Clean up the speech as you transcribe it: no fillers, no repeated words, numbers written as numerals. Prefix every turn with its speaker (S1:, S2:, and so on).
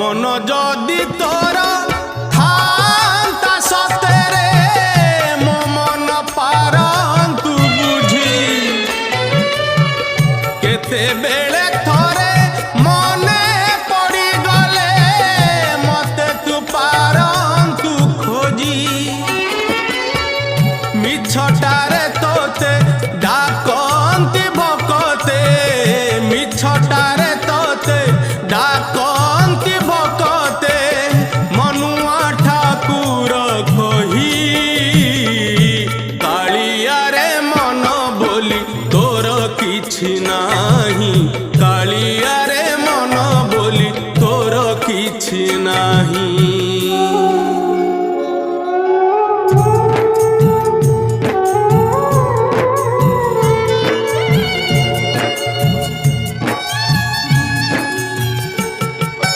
S1: मन जदि तोर थांता सतेरे मो मन पारंतु बुझी केते बेले थोरे मने पड़ी गले मते तू पारंतु खोजी मिछटारे तोते डाकंती भकते मिछटारे तोते डाकंती भकते मनुआ ठाकुर कही कालिया रे मन बोली तोर किछि नाही कालिया रे मन बोली तोर किछि नाही।